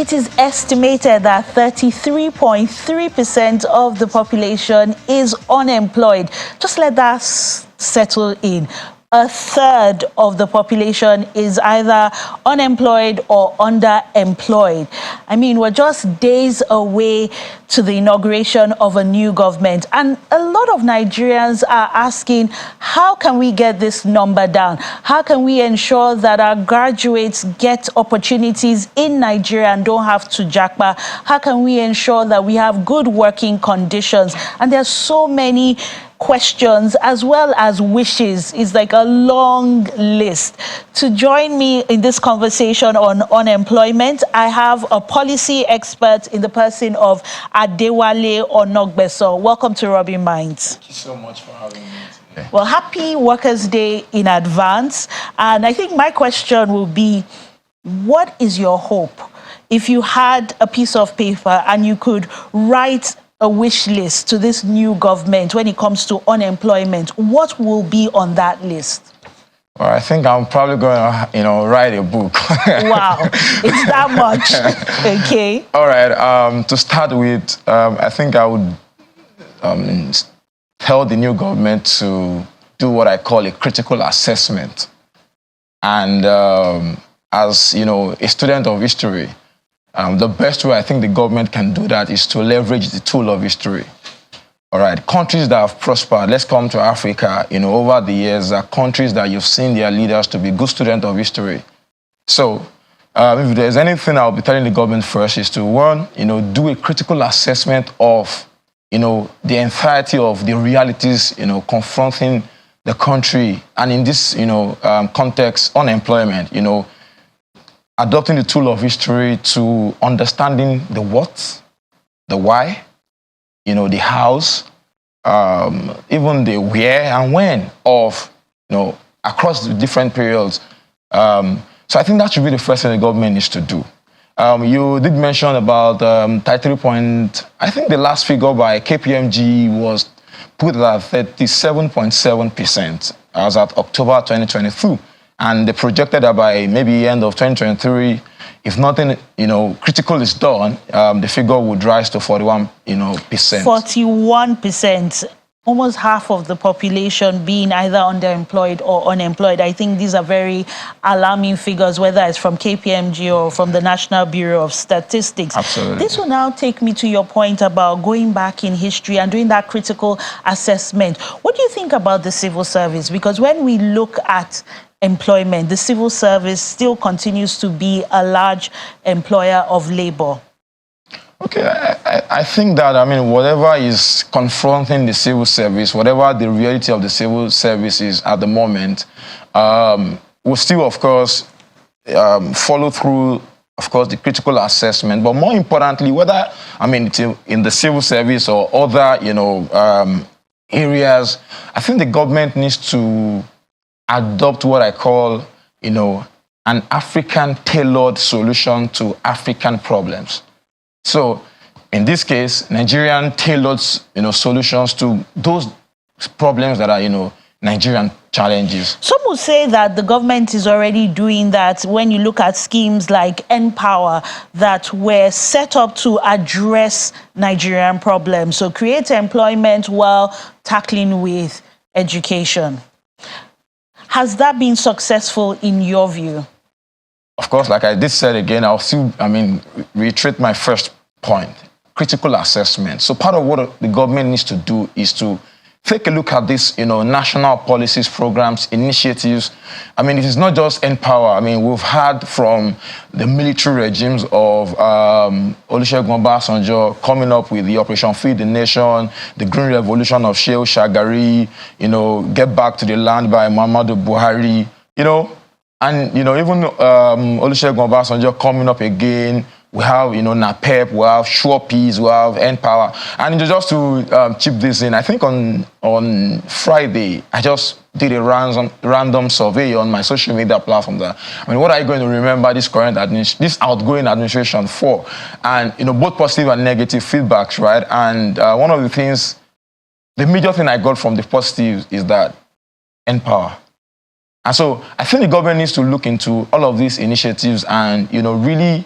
it is estimated that 33.3% of the population is unemployed. Just let that settle in. A third of the population is either unemployed or underemployed. I mean, we're just days away to the inauguration of a new government. And a lot of Nigerians are asking, how can we get this number down? How can we ensure that our graduates get opportunities in Nigeria and don't have to japa? How can we ensure that we have good working conditions? And there's so many questions as well as wishes. It's like a long list. To join me in this conversation on unemployment, I have a policy expert in the person of Adewale Onogbeso. Welcome to Rubbin Minds. Thank you so much for having me today. Well, happy Workers' Day in advance. And I think my question will be, what is your hope? If you had a piece of paper and you could write a wish list to this new government when it comes to unemployment, what will be on that list? Well, I think I'm probably going to, write a book. Wow, it's that much. Okay. All right. To start with, I think I would tell the new government to do what I call a critical assessment. And as a student of history, the best way I think the government can do that is to leverage the tool of history. All right, countries that have prospered, let's come to Africa, over the years, are countries that you've seen their leaders to be good students of history. So if there's anything I'll be telling the government first is to, one, do a critical assessment of, the entirety of the realities, confronting the country. And in this, context, unemployment, adopting the tool of history to understanding the what, the why, the hows, even the where and when of, across the different periods. So I think that should be the first thing the government needs to do. You did mention about 33 point, I think the last figure by KPMG was put at 37.7% as at October 2022. And they projected that by maybe end of 2023, if nothing, critical is done, the figure would rise to 41%. 41%, almost half of the population being either underemployed or unemployed. I think these are very alarming figures, whether it's from KPMG or from the National Bureau of Statistics. Absolutely. This will now take me to your point about going back in history and doing that critical assessment. What do you think about the civil service? Because when we look at employment, the civil service still continues to be a large employer of labor. Okay, I think that, whatever is confronting the civil service, whatever the reality of the civil service is at the moment, will still, of course, follow through, of course, the critical assessment. But more importantly, whether, in the civil service or other, areas, I think the government needs to adopt what I call, an African tailored solution to African problems. So in this case, Nigerian tailored, solutions to those problems that are, Nigerian challenges. Some will say that the government is already doing that when you look at schemes like Empower that were set up to address Nigerian problems. So create employment while tackling with education. Has that been successful in your view? Of course, like I did say again, I'll still, reiterate my first point, critical assessment. So part of what the government needs to do is to take a look at this, national policies, programs, initiatives. It is not just Empower. We've had from the military regimes of Olusegun Obasanjo coming up with the Operation Feed the Nation, the Green Revolution of Shehu Shagari, Get Back to the Land by Muhammadu Buhari, and, even Olusegun Obasanjo coming up again. We have, NAPEP, we have Sure Peace, we have Empower. And just to chip this in, I think on Friday, I just did a random survey on my social media platform. What are you going to remember this this outgoing administration for? And, both positive and negative feedbacks, right? And one of the things, the major thing I got from the positives is that Empower. And so I think the government needs to look into all of these initiatives and, really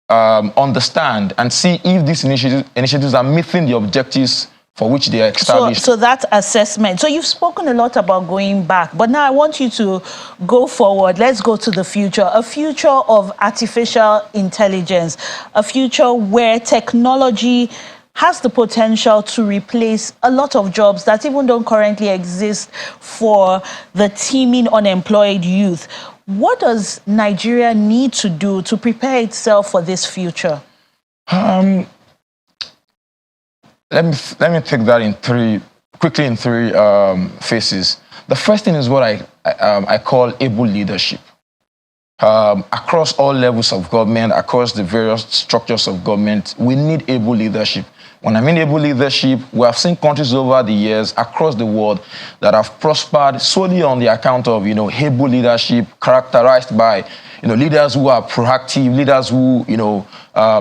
understand and see if these initiatives are meeting the objectives for which they are established. So that assessment. So you've spoken a lot about going back, but now I want you to go forward. Let's go to the future. A future of artificial intelligence, a future where technology has the potential to replace a lot of jobs that even don't currently exist for the teeming unemployed youth. What does Nigeria need to do to prepare itself for this future? Let me take that in three phases. The first thing is what I call able leadership. Across all levels of government, across the various structures of government, we need able leadership. When I mean able leadership, we have seen countries over the years across the world that have prospered solely on the account of, able leadership characterized by, leaders who are proactive, leaders who,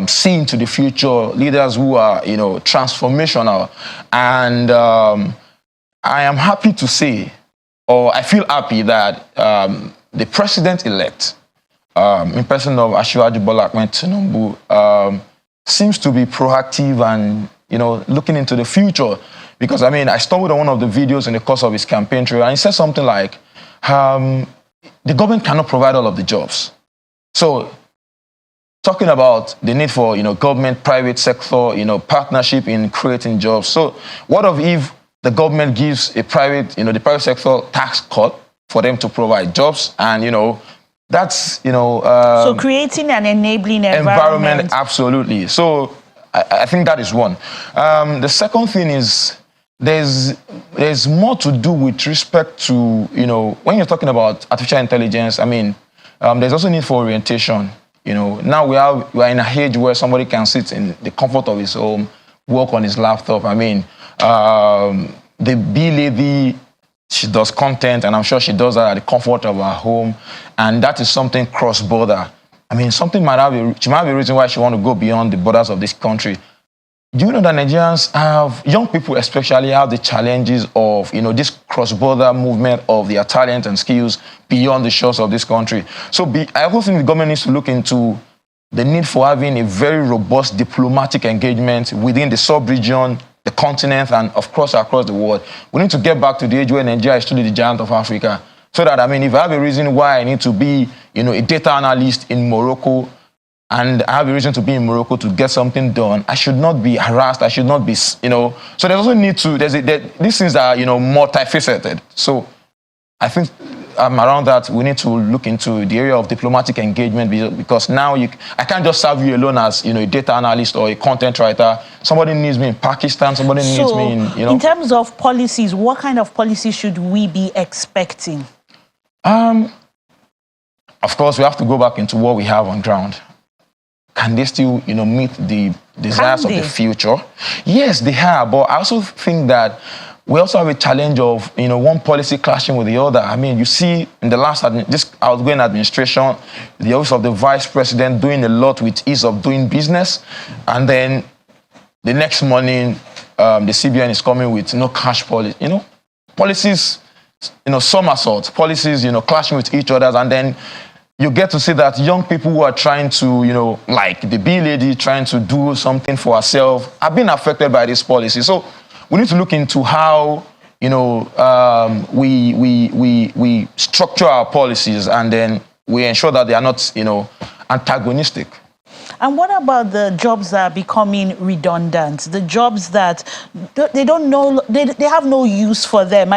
see into the future, leaders who are, transformational. And I am happy to say, or I feel happy that the president-elect, in person of Asiwaju Bola Ahmed Tinubu, seems to be proactive and, looking into the future. Because, I stumbled on one of the videos in the course of his campaign trail, and he said something like, the government cannot provide all of the jobs. So, talking about the need for, government, private sector, partnership in creating jobs. So, what if the government gives the private sector tax cut for them to provide jobs? And, that's, so creating an enabling environment. Absolutely. So I think that is one. The second thing is there's more to do with respect to, when you're talking about artificial intelligence, there's also need for orientation. Now we are in a age where somebody can sit in the comfort of his home, work on his laptop. The bee lady, she does content, and I'm sure she does that at the comfort of her home, and that is something cross-border. She might have a reason why she want to go beyond the borders of this country. Do you know that Nigerians young people especially have the challenges of, this cross-border movement of their talent and skills beyond the shores of this country? So I also think the government needs to look into the need for having a very robust diplomatic engagement within the sub-region, the continent, and of course across the world. We need to get back to the age where Nigeria is truly the giant of Africa. So that, if I have a reason why I need to be, a data analyst in Morocco, and I have a reason to be in Morocco to get something done, I should not be harassed. I should not be, So there's also need to, these things are, multifaceted. So I think around that, we need to look into the area of diplomatic engagement, because now I can't just serve you alone as, a data analyst or a content writer. Somebody needs me in Pakistan. Somebody needs me in, In terms of policies, what kind of policies should we be expecting? Of course, we have to go back into what we have on ground. Can they still, meet the desires of the future? Yes, they have. But I also think that we also have a challenge of, one policy clashing with the other. You see in the last, this outgoing administration, the office of the vice president doing a lot with ease of doing business. And then the next morning, the CBN is coming with no cash policy. Policies, somersault, policies, clashing with each other. And then you get to see that young people who are trying to, like the bee lady trying to do something for herself, are being affected by this policy. So we need to look into how, we structure our policies, and then we ensure that they are not, antagonistic. And what about the jobs that are becoming redundant? The jobs that they don't know, they have no use for them.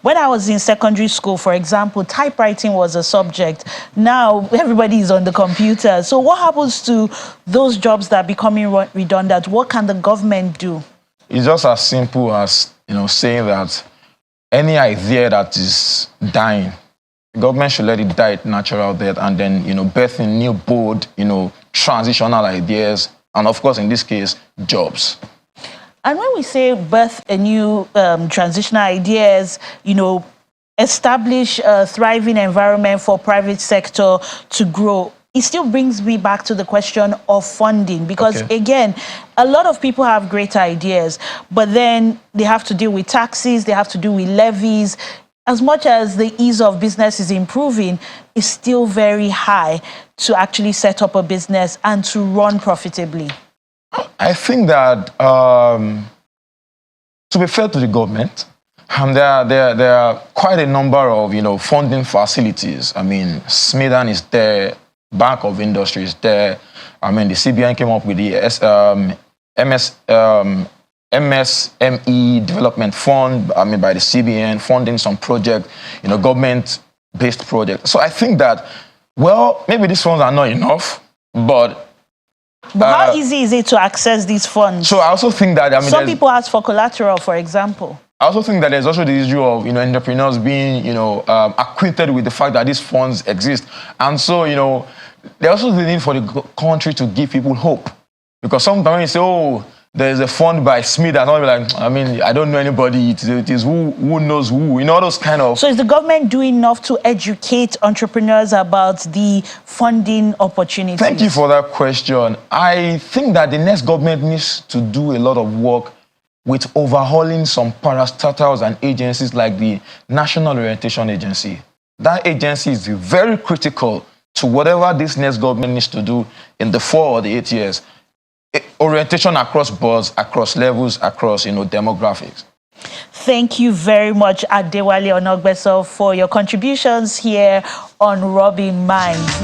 When I was in secondary school, for example, typewriting was a subject. Now everybody is on the computer. So what happens to those jobs that are becoming redundant? What can the government do? It's just as simple as, saying that any idea that is dying, the government should let it die its natural death, and then, birth in new, bold, transitional ideas, and of course, in this case, jobs. And when we say birth a new transitional ideas, establish a thriving environment for private sector to grow, it still brings me back to the question of funding, because again, a lot of people have great ideas, but then they have to deal with taxes, they have to deal with levies. as much as the ease of business is improving, is still very high to actually set up a business and to run profitably? I think that, to be fair to the government, there are quite a number of, funding facilities. I mean, Smithan is there, Bank of Industry is there. I mean, the CBN came up with the MSME Development Fund, I mean, by the CBN, funding some project, government-based projects. So I think that, well, maybe these funds are not enough, but how easy is it to access these funds? So I also think that, some people ask for collateral, for example. I also think that there's also the issue of, entrepreneurs being, acquainted with the fact that these funds exist. And so, there's also the need for the country to give people hope. Because sometimes when you say, oh, there's a fund by Smith, and I'll be like, I don't know anybody. It is who knows who, all those kind of... So is the government doing enough to educate entrepreneurs about the funding opportunities? Thank you for that question. I think that the next government needs to do a lot of work with overhauling some parastatals and agencies like the National Orientation Agency. That agency is very critical to whatever this next government needs to do in the 4 or the 8 years. Orientation across boards, across levels, across, demographics. Thank you very much, Adewale Onogbeso, for your contributions here on Rubbin Minds.